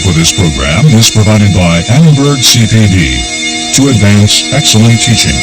for this program is provided by Annenberg CPD to advance excellent teaching.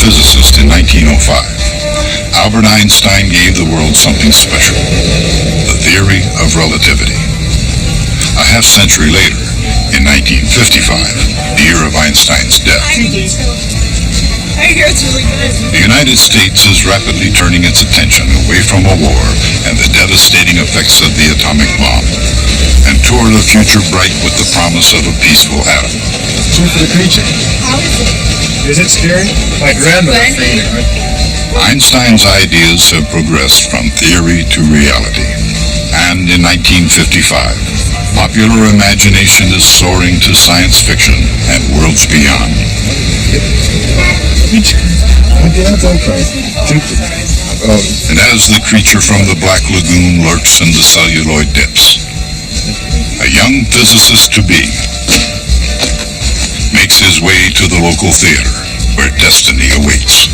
Physicist in 1905, Albert Einstein gave the world something special, the theory of relativity. A half-century later, in 1955, the year of Einstein's death, the United States is rapidly turning its attention away from a war and the devastating effects of the atomic bomb, and toward a future bright with the promise of a peaceful atom. Two for the creature. How is it? Is it scary? My grandmother fainted. Einstein's ideas have progressed from theory to reality, and in 1955, popular imagination is soaring to science fiction and worlds beyond. And as the creature from the Black Lagoon lurks in the celluloid depths, a young physicist-to-be makes his way to the local theater where destiny awaits.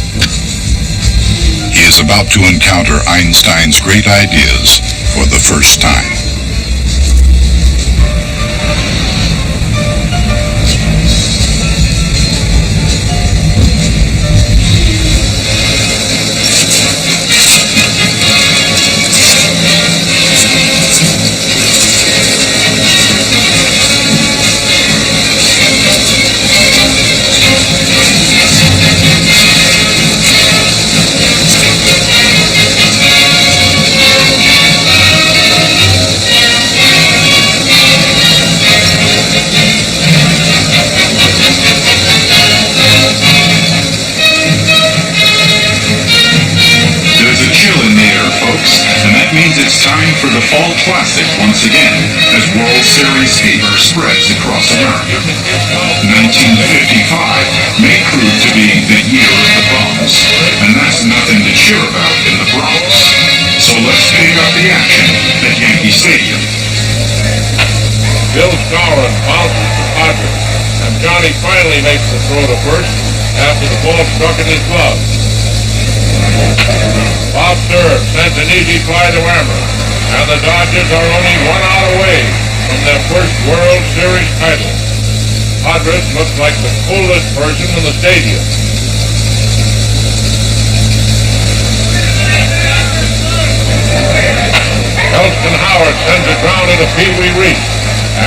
He is about to encounter Einstein's great ideas for the first time. It's time for the Fall Classic once again, as World Series fever spreads across America. 1955 may prove to be the year of the Bums, and that's nothing to cheer about in the Bronx. So let's pick up the action at Yankee Stadium. Bill Skowron bounces to Padres, and Johnny finally makes the throw to first after the ball struck in his glove. Bob Cerv sends an easy fly to Emmer, and the Dodgers are only 1 out away from their first World Series title. Padres looks like the coolest person in the stadium. Elston Howard sends a grounder to Pee Wee Reese,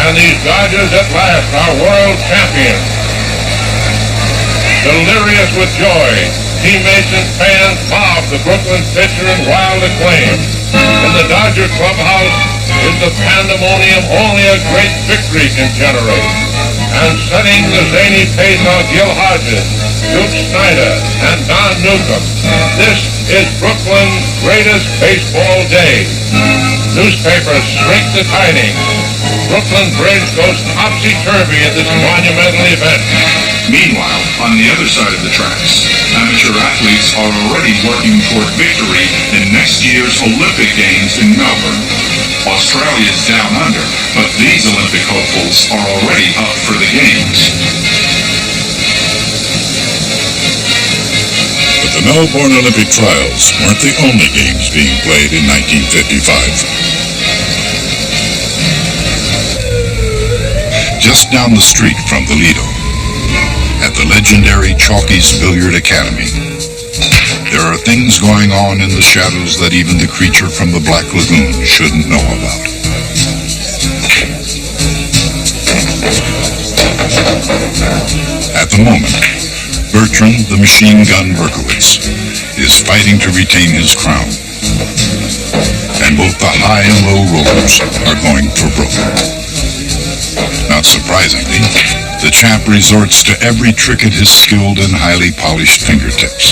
and these Dodgers at last are world champions. Delirious with joy, teammates and fans mob the Brooklyn pitcher in wild acclaim. In the Dodger clubhouse is the pandemonium only a great victory can generate. And setting the zany pace are Gil Hodges, Duke Snyder, and Don Newcomb. This is Brooklyn's greatest baseball day. Newspapers shrink the tidings. Brooklyn Bridge goes topsy-turvy at this monumental event. Meanwhile, on the other side of the tracks, amateur athletes are already working toward victory in next year's Olympic Games in Melbourne. Australia's down under, but these Olympic hopefuls are already up for the Games. But the Melbourne Olympic Trials weren't the only games being played in 1955. just down the street from the Lido, at the legendary Chalky's Billiard Academy. There are things going on in the shadows that even the creature from the Black Lagoon shouldn't know about. At the moment, Bertrand the Machine Gun Berkowitz is fighting to retain his crown, and both the high and low rollers are going for broke. Not surprisingly, the champ resorts to every trick at his skilled and highly polished fingertips.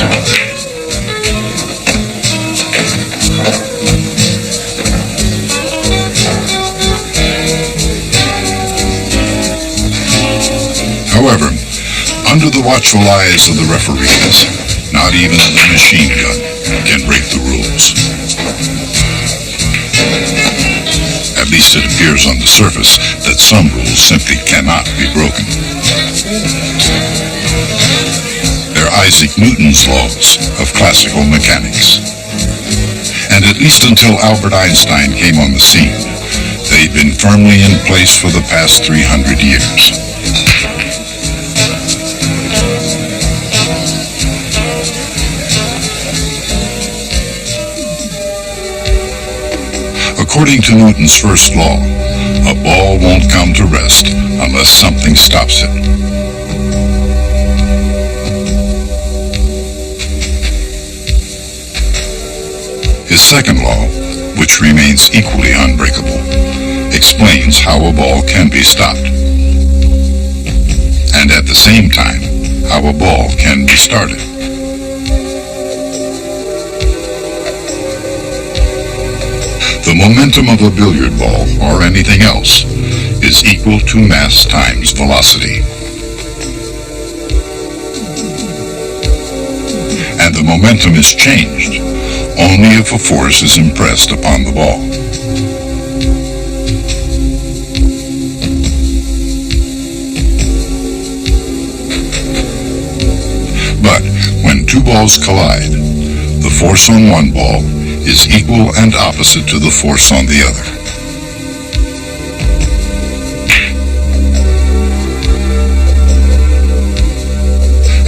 However, under the watchful eyes of the referees, not even the machine gun can break the rules. At least it appears on the surface that some rules simply cannot be broken. They're Isaac Newton's laws of classical mechanics. And at least until Albert Einstein came on the scene, they've been firmly in place for the past 300 years. According to Newton's first law, a ball won't come to rest unless something stops it. His second law, which remains equally unbreakable, explains how a ball can be stopped, and at the same time, how a ball can be started. The momentum of a billiard ball, or anything else, is equal to mass times velocity. And the momentum is changed only if a force is impressed upon the ball. But when two balls collide, the force on one ball is equal and opposite to the force on the other.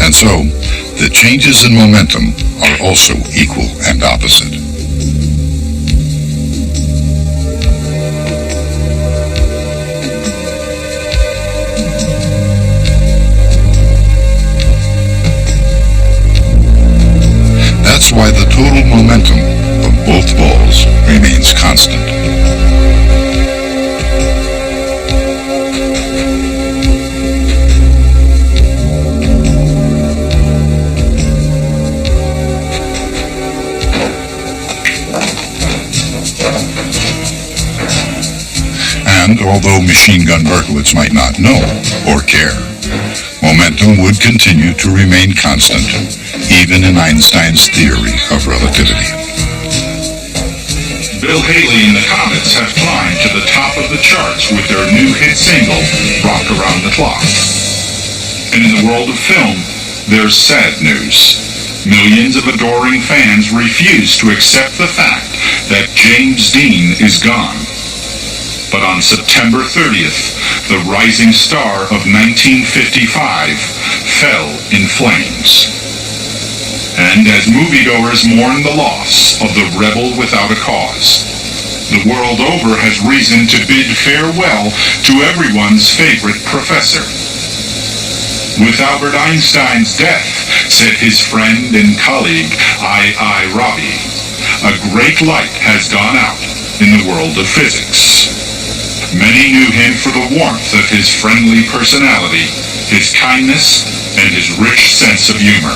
And so, the changes in momentum are also equal and opposite. That's why the total momentum of both balls remains constant. And although Machine Gun Berkowitz might not know or care, momentum would continue to remain constant, even in Einstein's theory of relativity. Bill Haley and the Comets have climbed to the top of the charts with their new hit single, Rock Around the Clock. And in the world of film, there's sad news. Millions of adoring fans refuse to accept the fact that James Dean is gone. But on September 30th, the rising star of 1955 fell in flames. And as moviegoers mourn the loss of the rebel without a cause, the world over has reason to bid farewell to everyone's favorite professor. With Albert Einstein's death, said his friend and colleague I. Rabi, a great light has gone out in the world of physics. Many knew him for the warmth of his friendly personality, his kindness, and his rich sense of humor.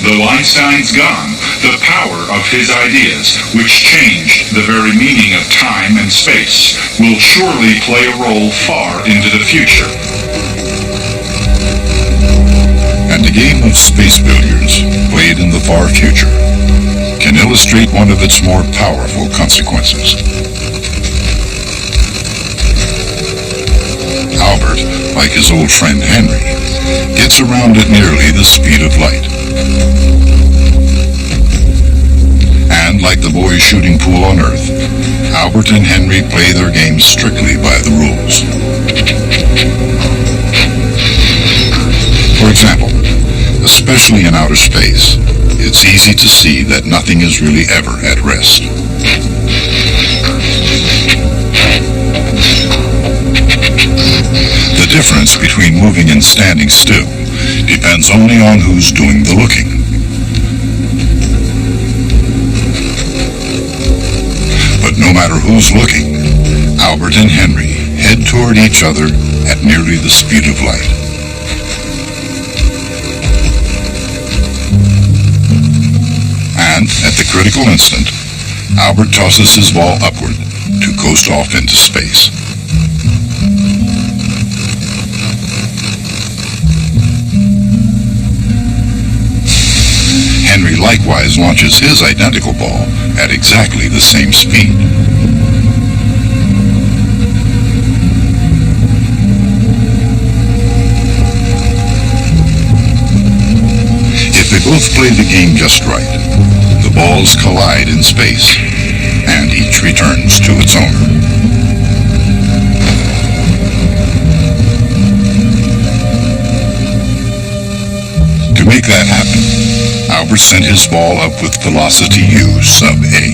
Though Einstein's gone, the power of his ideas, which changed the very meaning of time and space, will surely play a role far into the future. And the game of space billiards, played in the far future, can illustrate one of its more powerful consequences. Albert, like his old friend Henry, gets around at nearly the speed of light. And like the boys shooting pool on Earth, Albert and Henry play their games strictly by the rules. example, especially in outer space, it's easy to see that nothing is really ever at rest. The difference between moving and standing still depends only on who's doing the looking. But no matter who's looking, Albert and Henry head toward each other at nearly the speed of light. And at the critical instant, Albert tosses his ball upward to coast off into space. Henry likewise launches his identical ball at exactly the same speed. If they both play the game just right, the balls collide in space, and each returns to its owner. To make that happen, Albert sent his ball up with velocity u sub a.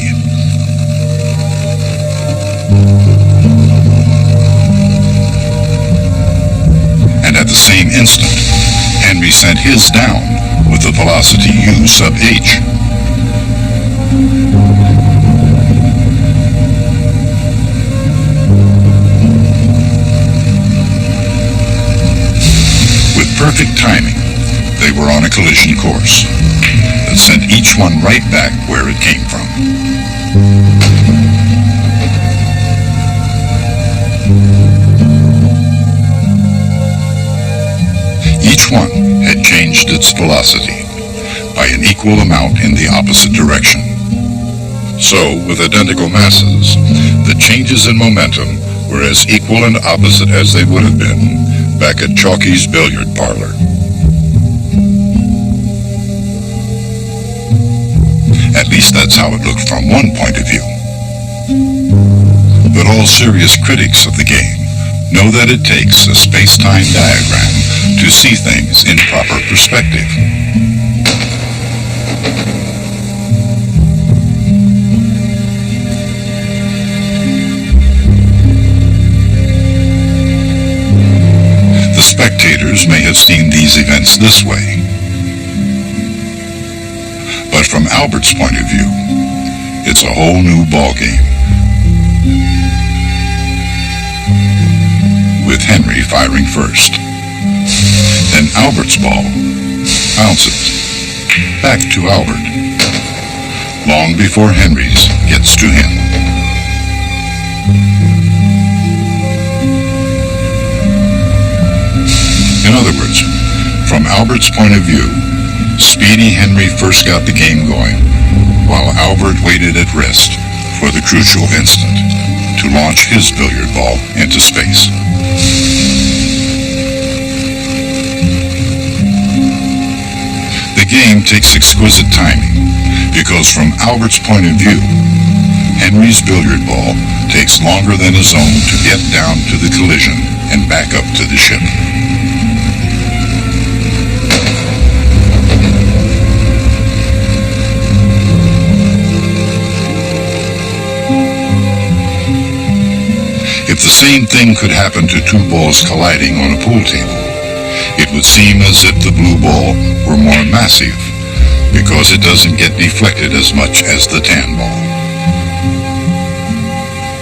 And at the same instant, Henry sent his down with the velocity u sub h. With perfect timing, they were on a collision course that sent each one right back where it came from. Each one had changed its velocity by an equal amount in the opposite direction. So, with identical masses, the changes in momentum were as equal and opposite as they would have been back at Chalky's billiard parlor. At least that's how it looked from one point of view. But all serious critics of the game know that it takes a space-time diagram to see things in proper perspective. The spectators may have seen these events this way. But from Albert's point of view, it's a whole new ballgame. With Henry firing first. Then Albert's ball bounces back to Albert, long before Henry's gets to him. In other words, from Albert's point of view, Speedy Henry first got the game going, while Albert waited at rest for the crucial instant to launch his billiard ball into space. The game takes exquisite timing, because from Albert's point of view, Henry's billiard ball takes longer than his own to get down to the collision and back up to the ship. If the same thing could happen to two balls colliding on a pool table, it would seem as if the blue ball were more massive, because it doesn't get deflected as much as the tan ball.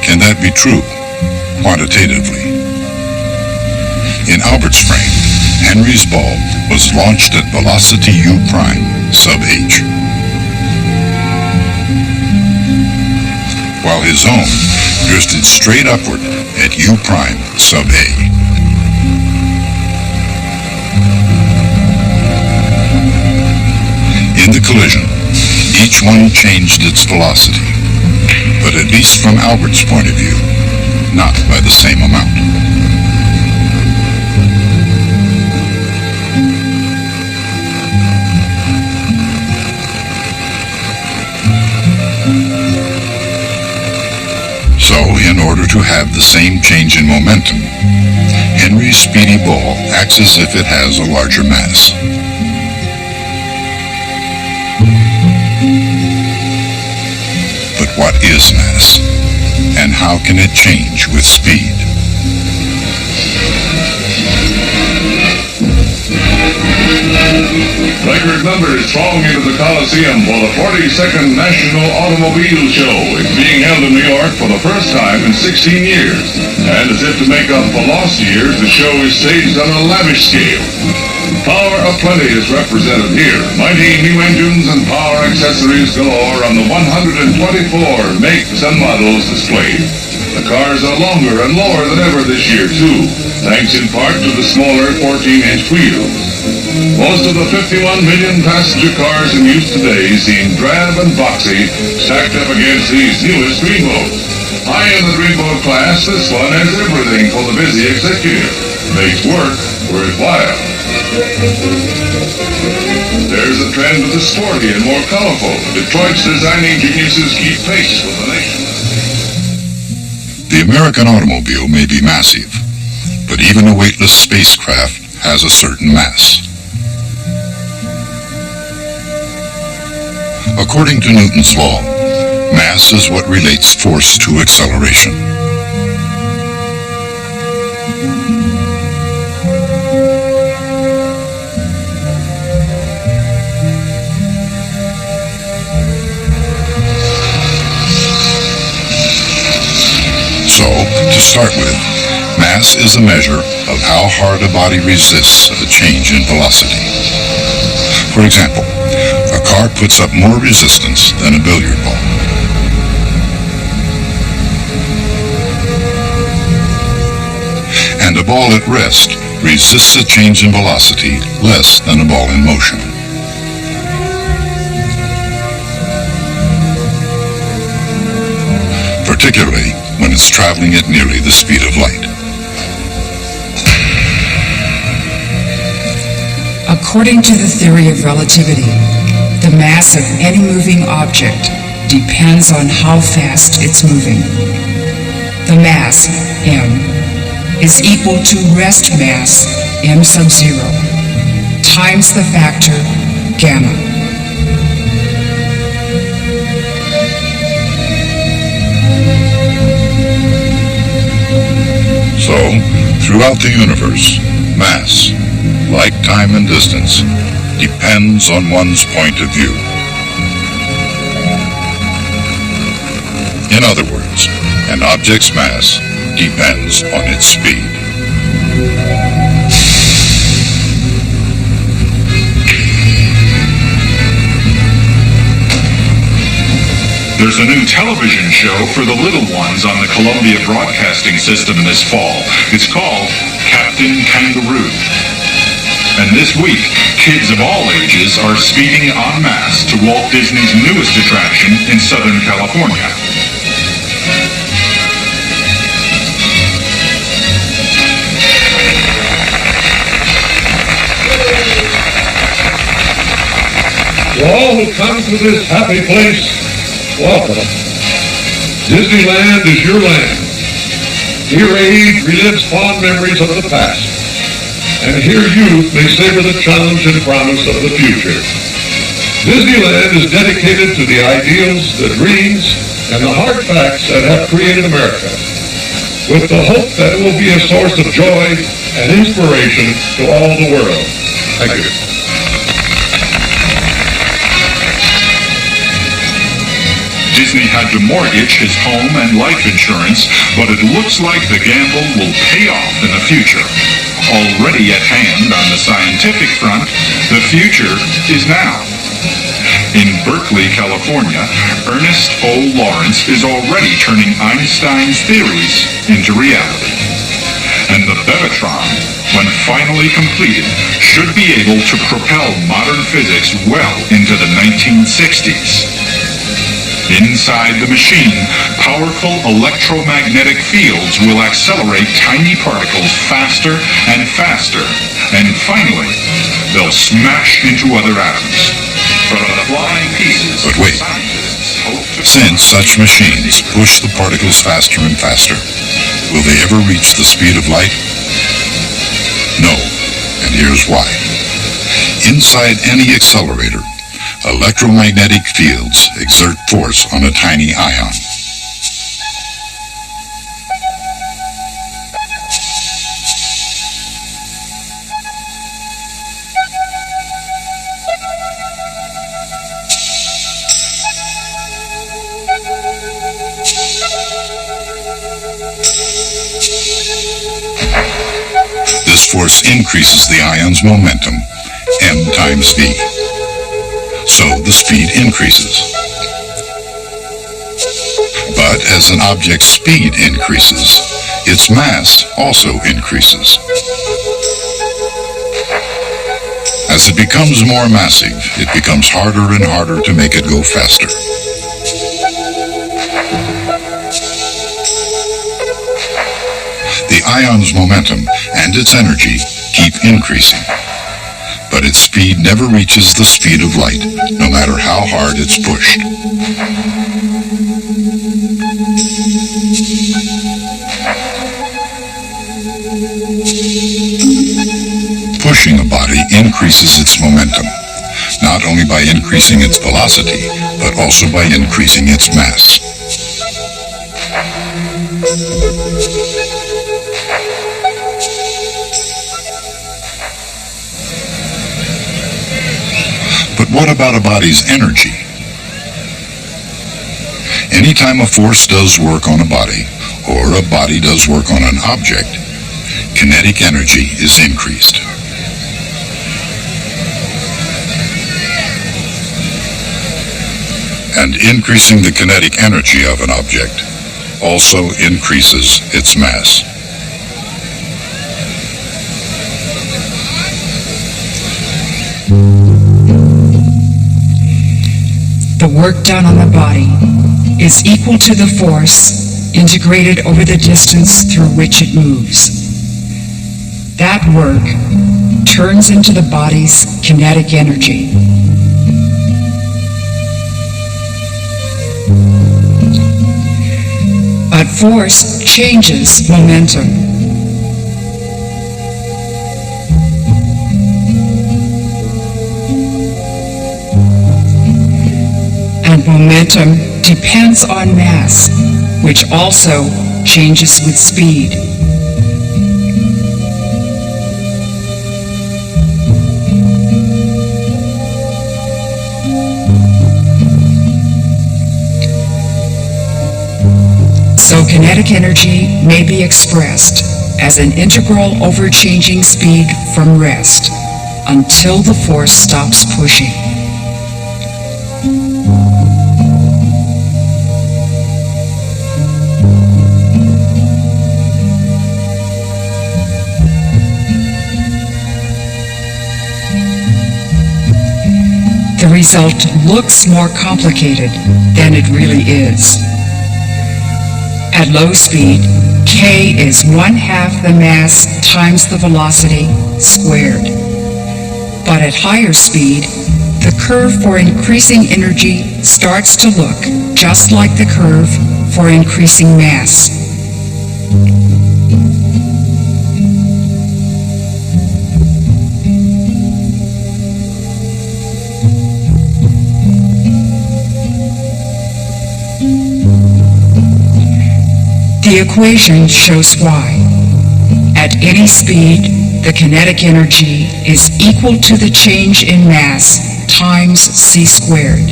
Can that be true, quantitatively? In Albert's frame, Henry's ball was launched at velocity u prime sub h, while his own drifted straight upward at u prime sub a. In the collision, each one changed its velocity, but at least from Albert's point of view, not by the same amount. So, in order to have the same change in momentum, Henry's speedy ball acts as if it has a larger mass. But what is mass? And how can it change with speed? Record numbers throng into the Coliseum for the 42nd National Automobile Show. It's being held in New York for the first time in 16 years. And as if to make up for lost years, the show is staged on a lavish scale. Power aplenty is represented here. Mighty new engines and power accessories galore on the 124 makes and models displayed. The cars are longer and lower than ever this year, too, thanks in part to the smaller 14-inch wheels. Most of the 51 million passenger cars in use today seem drab and boxy, stacked up against these newest Dreamboats. High in the Dreamboat class, this one has everything for the busy executive. Makes work worthwhile. There's a trend of the sporty and more colorful. Detroit's designing geniuses keep pace with the nation. The American automobile may be massive, but even a weightless spacecraft has a certain mass. According to Newton's law, mass is what relates force to acceleration. So, to start with, mass is a measure of how hard a body resists a change in velocity. For example, a car puts up more resistance than a billiard ball. And a ball at rest resists a change in velocity less than a ball in motion. Particularly when it's traveling at nearly the speed of light. According to the theory of relativity, the mass of any moving object depends on how fast it's moving. The mass, m, is equal to rest mass, m sub 0, times the factor, gamma. So, throughout the universe, mass, like time and distance, depends on one's point of view. In other words, an object's mass depends on its speed. There's a new television show for the little ones on the Columbia Broadcasting System this fall. It's called Captain Kangaroo. And this week, kids of all ages are speeding en masse to Walt Disney's newest attraction in Southern California. To all who come to this happy place, welcome. Disneyland is your land. Here age relives fond memories of the past. And here youth may savor the challenge and promise of the future. Disneyland is dedicated to the ideals, the dreams, and the hard facts that have created America, with the hope that it will be a source of joy and inspiration to all the world. Thank you. Disney had to mortgage his home and life insurance, but it looks like the gamble will pay off in the future. Already at hand on the scientific front, the future is now. In Berkeley, California, Ernest O. Lawrence is already turning Einstein's theories into reality. And the Bevatron, when finally completed, should be able to propel modern physics well into the 1960s. Inside the machine, powerful electromagnetic fields will accelerate tiny particles faster and faster, and finally, they'll smash into other atoms. From the flying pieces, But wait. scientists hope to Since such machines push the particles faster and faster, will they ever reach the speed of light? No, and here's why. Inside any accelerator, electromagnetic fields exert force on a tiny ion. This force increases the ion's momentum, m times v. So the speed increases. But as an object's speed increases, its mass also increases. As it becomes more massive, it becomes harder and harder to make it go faster. The ion's momentum and its energy keep increasing, but its speed never reaches the speed of light, no matter how hard it's pushed. Pushing a body increases its momentum, not only by increasing its velocity, but also by increasing its mass. But what about a body's energy? Anytime a force does work on a body, or a body does work on an object, kinetic energy is increased. And increasing the kinetic energy of an object also increases its mass. The work done on the body is equal to the force integrated over the distance through which it moves. That work turns into the body's kinetic energy. But force changes momentum. And momentum depends on mass, which also changes with speed. So kinetic energy may be expressed as an integral over changing speed from rest until the force stops pushing. The result looks more complicated than it really is. At low speed, k is 1/2 the mass times the velocity squared. But at higher speed, the curve for increasing energy starts to look just like the curve for increasing mass. The equation shows why. At any speed, the kinetic energy is equal to the change in mass times c squared.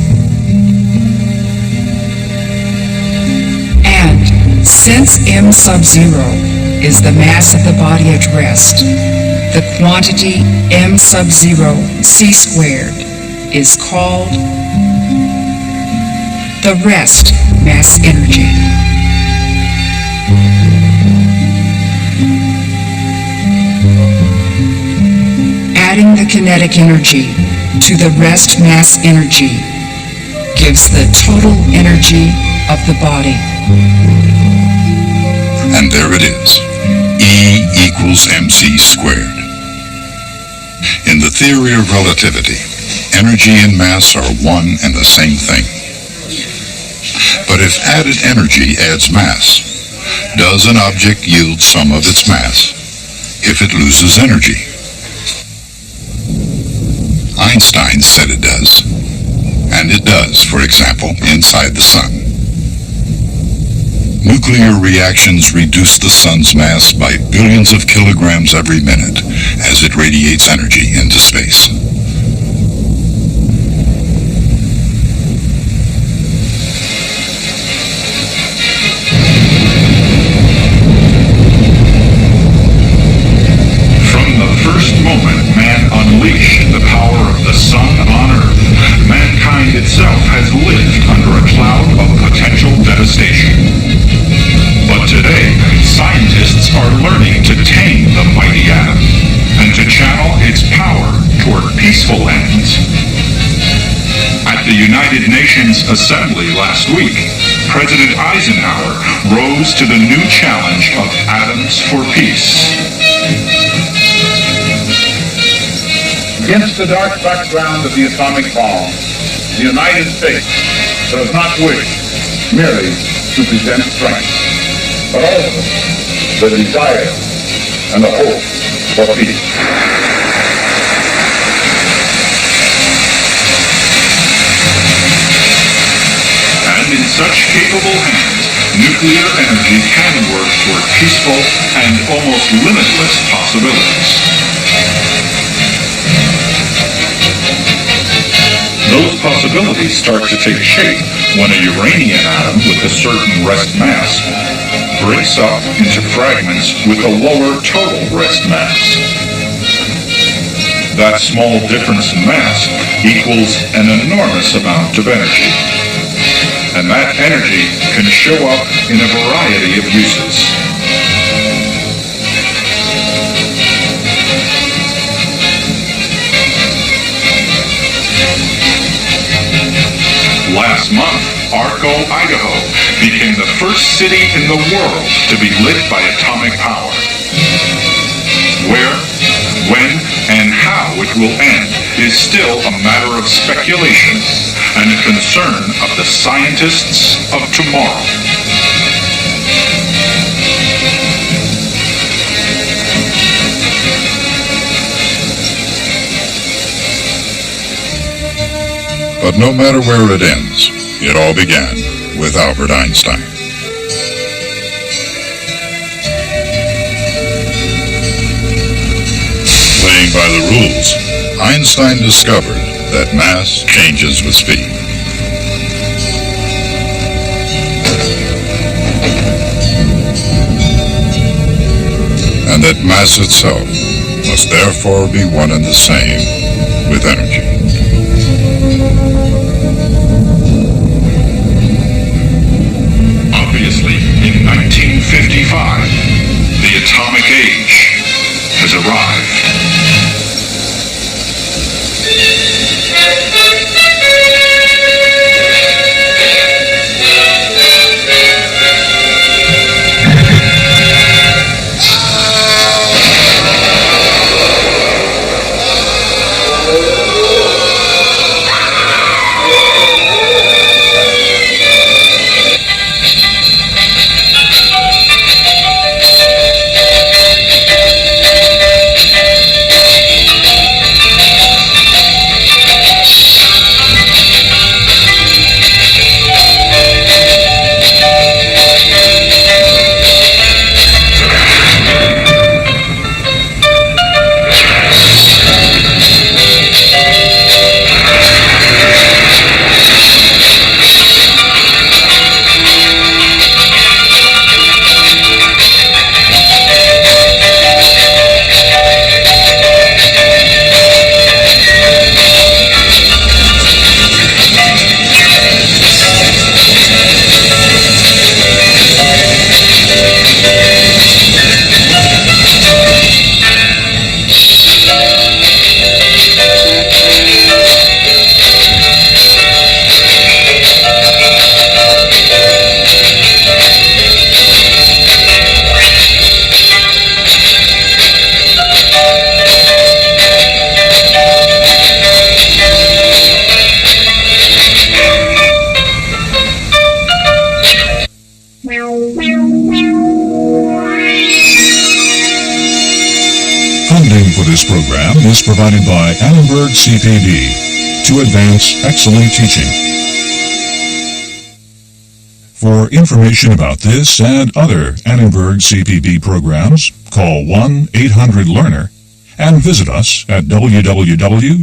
And since m sub 0 is the mass of the body at rest, the quantity m sub 0 c squared is called the rest mass energy. Adding the kinetic energy to the rest mass energy gives the total energy of the body. And there it is, E equals mc squared. In the theory of relativity, energy and mass are one and the same thing. But if added energy adds mass, does an object yield some of its mass? if it loses energy. Einstein said it does. And it does, for example, inside the sun. Nuclear reactions reduce the sun's mass by billions of kilograms every minute as it radiates energy into space. From the first moment man unleashed the power of the sun on Earth, mankind itself has lived under a cloud of potential devastation. But today, scientists are learning to tame the mighty atom and to channel its power toward peaceful ends. At the United Nations Assembly last week, President Eisenhower rose to the new challenge of atoms for peace. Against the dark background of the atomic bomb, the United States does not wish merely to present strength, but also the desire and the hope for peace. And in such capable hands, nuclear energy can work toward peaceful and almost limitless possibilities. Those possibilities start to take shape when a uranium atom with a certain rest mass breaks up into fragments with a lower total rest mass. That small difference in mass equals an enormous amount of energy. And that energy can show up in a variety of uses. Last month, Arco, Idaho became the first city in the world to be lit by atomic power. Where, when, and how it will end is still a matter of speculation and a concern of the scientists of tomorrow. But no matter where it ends, it all began with Albert Einstein. Playing by the rules, Einstein discovered that mass changes with speed. And that mass itself must therefore be one and the same with energy. Obviously, in 1955, the atomic age has arrived. Funding for this program is provided by Annenberg CPB to advance excellent teaching. For information about this and other Annenberg CPB programs, call 1-800-LEARNER and visit us at www.annenberg.org.